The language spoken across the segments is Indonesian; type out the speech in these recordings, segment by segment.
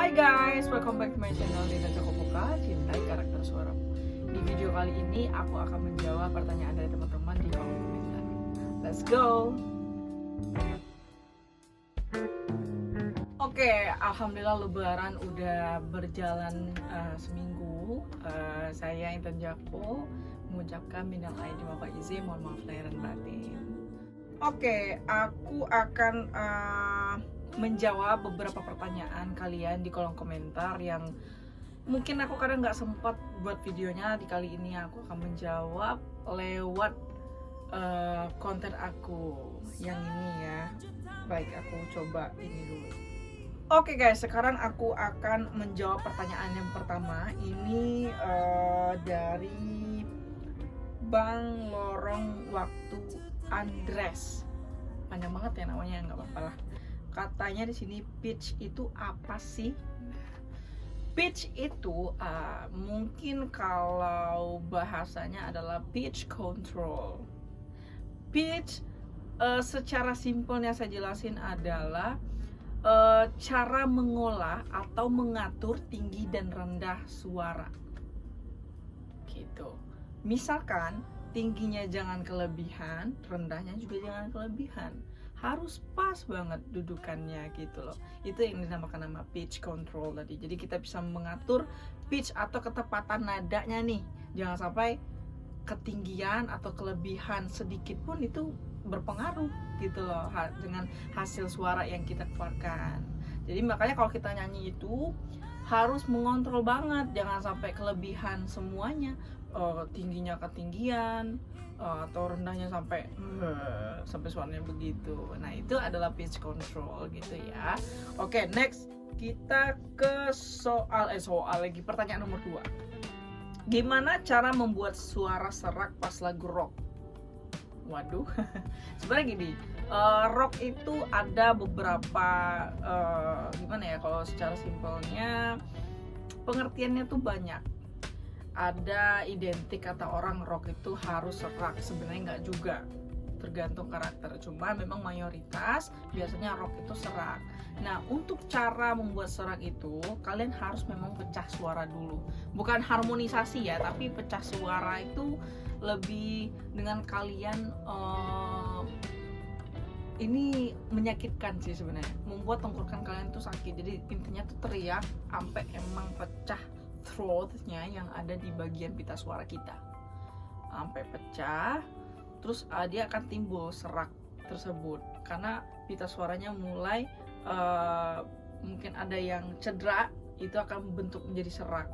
Hai guys, welcome back to my channel Dina Cokopuka, cintai karakter suara. Di video kali ini aku akan menjawab pertanyaan dari teman-teman di kolom komentar. Let's go. Oke, alhamdulillah lebaran udah berjalan seminggu. Saya Intan Jako mengucapkan minal aidin wal faizin, mohon maaf lahir dan batin. Oke, aku akan menjawab beberapa pertanyaan kalian di kolom komentar yang mungkin aku kadang nggak sempat buat videonya. Di kali ini aku akan menjawab lewat konten aku yang ini ya. Baik, aku coba ini dulu. Oke guys, sekarang aku akan menjawab pertanyaan yang pertama. Ini dari Bang Lorong Waktu Andres. Panjang banget ya namanya, nggak apa-apa lah. Katanya di sini pitch itu apa sih? Pitch itu mungkin kalau bahasanya adalah pitch control. Pitch secara simpelnya saya jelasin adalah cara mengolah atau mengatur tinggi dan rendah suara. Gitu. Misalkan tingginya jangan kelebihan, rendahnya juga jangan kelebihan. Harus pas banget dudukannya gitu loh. Itu yang dinamakan nama pitch control tadi. Jadi kita bisa mengatur pitch atau ketepatan nadanya nih. Jangan sampai ketinggian atau kelebihan sedikit pun itu berpengaruh gitu loh dengan hasil suara yang kita keluarkan. Jadi makanya kalau kita nyanyi itu harus mengontrol banget, jangan sampai kelebihan semuanya, tingginya ketinggian atau rendahnya sampai suaranya begitu. Nah itu adalah pitch control gitu ya. Oke, next kita ke soal lagi, pertanyaan nomor 2. Gimana cara membuat suara serak pas lagu rock? Waduh, sebenarnya gini, rock itu ada beberapa gimana ya, kalau secara simpelnya pengertiannya tuh banyak. Ada identik kata orang rock itu harus serak, sebenarnya nggak juga, tergantung karakter. Cuma memang mayoritas biasanya rock itu serak. Nah, untuk cara membuat serak itu kalian harus memang pecah suara dulu. Bukan harmonisasi ya, tapi pecah suara itu lebih dengan kalian ini menyakitkan sih sebenarnya, membuat tenggorokan kalian tuh sakit. Jadi intinya tuh teriak sampai emang pecah throatnya yang ada di bagian pita suara kita, sampai pecah. Terus dia akan timbul serak tersebut karena pita suaranya mulai mungkin ada yang cedera, itu akan bentuk menjadi serak.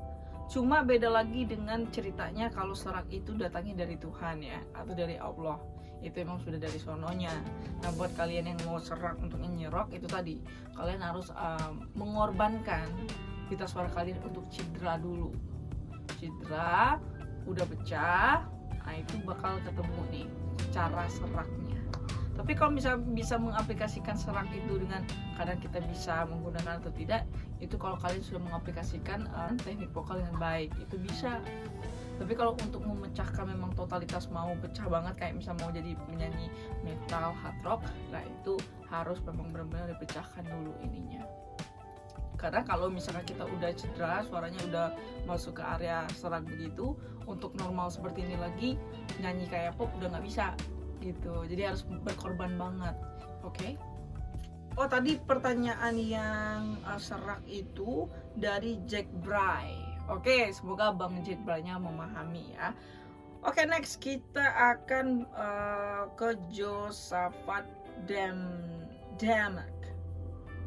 Cuma beda lagi dengan ceritanya kalau serak itu datangnya dari Tuhan ya, atau dari Allah. Itu emang sudah dari sononya. Nah, buat kalian yang mau serak untuk nyanyi rock, itu tadi kalian harus mengorbankan pita suara kalian untuk cedera dulu. Cedera, udah pecah, nah itu bakal ketemu nih cara seraknya. Tapi kalau bisa mengaplikasikan serak itu dengan kadang kita bisa menggunakan atau tidak, itu kalau kalian sudah mengaplikasikan teknik vokal dengan baik, itu bisa. Tapi kalau untuk memecahkan memang totalitas mau pecah banget, kayak misalnya mau jadi penyanyi metal, hard rock, nah itu harus memang benar-benar dipecahkan dulu ininya. Karena kalau misalnya kita udah cedera, suaranya udah masuk ke area serak begitu, untuk normal seperti ini lagi, nyanyi kayak pop udah nggak bisa gitu. Jadi harus berkorban banget. Oke? Oh, tadi pertanyaan yang serak itu dari Jack Bray. Oke, semoga Bang Jack Bray-nya memahami ya. Oke, next kita akan ke Josafat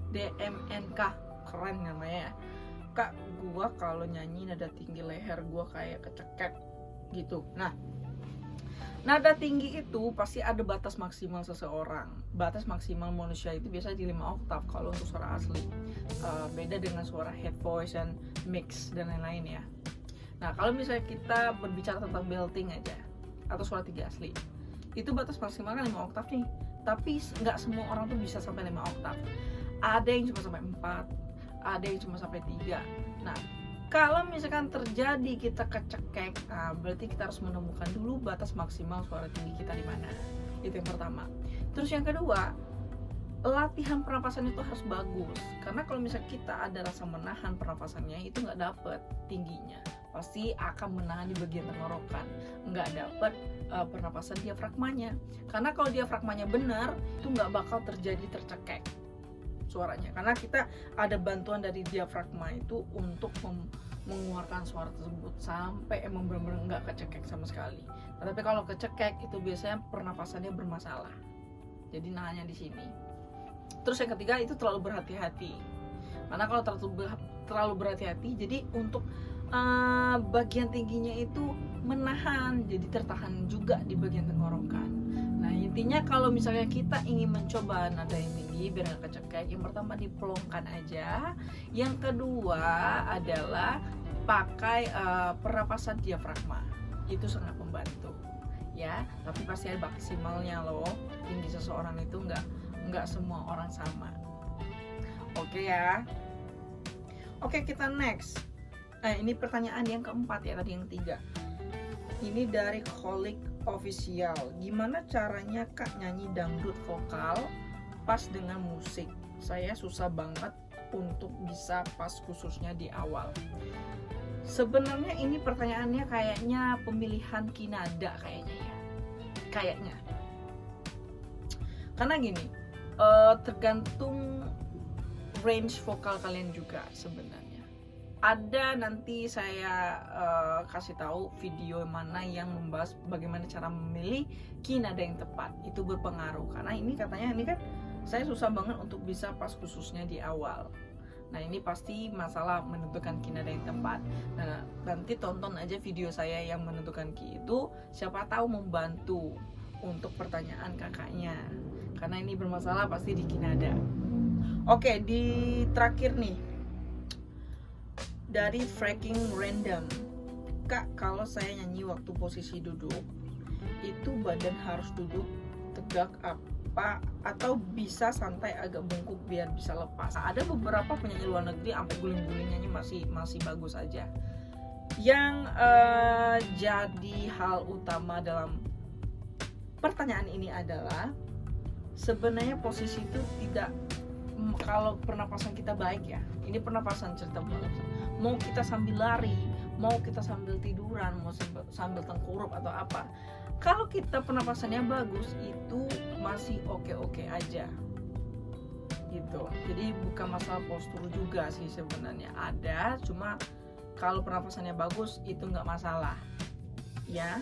DMNK. Keren namanya ya. Kak, gua kalau nyanyi nada tinggi leher gua kayak kecekek gitu. Nah, nada tinggi itu pasti ada batas maksimal seseorang. Batas maksimal manusia itu biasanya di 5 oktav kalau untuk suara asli. Beda dengan suara head voice dan mix dan lain-lain ya. Nah, kalau misalnya kita berbicara tentang belting aja atau suara tinggi asli, itu batas maksimalnya 5 oktav nih. Tapi nggak semua orang tuh bisa sampai 5 oktav. Ada yang cuma sampai 4, ada yang cuma sampai 3. Nah, kalau misalkan terjadi kita kecekek, berarti kita harus menemukan dulu batas maksimal suara tinggi kita di mana. Itu yang pertama. Terus yang kedua, latihan pernapasan itu harus bagus, karena kalau misalnya kita ada rasa menahan pernapasannya itu nggak dapet tingginya, pasti akan menahan di bagian tenggorokan, nggak dapet pernapasan diafragmanya. Karena kalau diafragmanya benar itu nggak bakal terjadi tercekek suaranya, karena kita ada bantuan dari diafragma itu untuk mengeluarkan suara tersebut sampai emang benar-benar nggak kecekek sama sekali. Tapi kalau kecekek itu biasanya pernapasannya bermasalah, jadi nahannya di sini. Terus yang ketiga itu terlalu berhati-hati, karena kalau terlalu berhati-hati jadi untuk bagian tingginya itu menahan, jadi tertahan juga di bagian tenggorokan. Nah intinya kalau misalnya kita ingin mencoba nada yang tinggi biar nggak kecekek, yang pertama dipelongkan aja, yang kedua adalah pakai pernapasan diafragma, itu sangat membantu ya. Tapi pasti ada maksimalnya loh, tinggi seseorang itu nggak semua orang sama. Oke ya. Oke, kita next. Ini pertanyaan yang keempat ya, tadi yang ketiga. Ini dari Kolik Official. Gimana caranya Kak nyanyi dangdut vokal pas dengan musik? Saya susah banget untuk bisa pas khususnya di awal. Sebenarnya ini pertanyaannya kayaknya pemilihan kinada kayaknya ya. Kayaknya. Karena gini, tergantung range vokal kalian juga sebenarnya. Ada nanti saya kasih tahu video mana yang membahas bagaimana cara memilih kinada yang tepat. Itu berpengaruh karena ini katanya ini kan saya susah banget untuk bisa pas khususnya di awal. Nah ini pasti masalah menentukan kinada yang tepat. Nah nanti tonton aja video saya yang menentukan ki itu, siapa tahu membantu untuk pertanyaan kakaknya. Karena ini bermasalah pasti di kinada. Oke, di terakhir nih dari Freaking Random. Kak, kalau saya nyanyi waktu posisi duduk itu badan harus duduk tegak apa atau bisa santai agak bungkuk biar bisa lepas? Ada beberapa penyanyi luar negeri sampai guling-guling nyanyi masih bagus aja. Yang jadi hal utama dalam pertanyaan ini adalah sebenarnya posisi itu tidak, kalau pernapasan kita baik ya, ini pernapasan cerita banget. Mau kita sambil lari, mau kita sambil tiduran, mau sambil tengkurap atau apa, kalau kita pernapasannya bagus itu masih oke-oke aja gitu. Jadi bukan masalah postur juga sih sebenarnya, ada, cuma kalau pernapasannya bagus itu nggak masalah ya.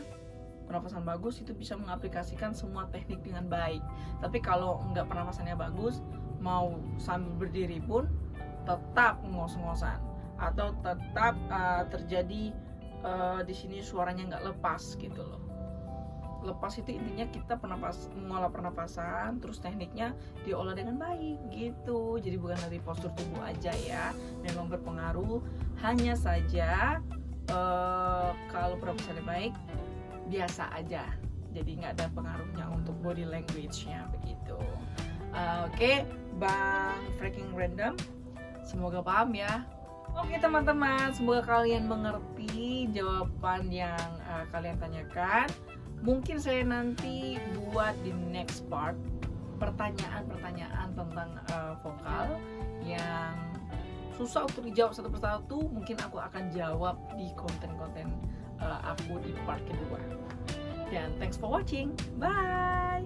Pernapasan bagus itu bisa mengaplikasikan semua teknik dengan baik. Tapi kalau nggak pernapasannya bagus, mau sambil berdiri pun tetap ngos-ngosan atau tetap terjadi di sini suaranya nggak lepas gitu loh. Lepas itu intinya kita mengolah pernapasan, terus tekniknya diolah dengan baik gitu. Jadi bukan dari postur tubuh aja ya, memang berpengaruh. Hanya saja kalau pernapasannya baik biasa aja, jadi nggak ada pengaruhnya untuk body language-nya begitu. Oke, Bang Freaking Random, semoga paham ya. Oke teman-teman, semoga kalian mengerti jawaban yang kalian tanyakan. Mungkin saya nanti buat di next part pertanyaan-pertanyaan tentang vokal yang susah untuk dijawab satu persatu. Mungkin aku akan jawab di konten-konten aku di part kedua. Dan thanks for watching, bye.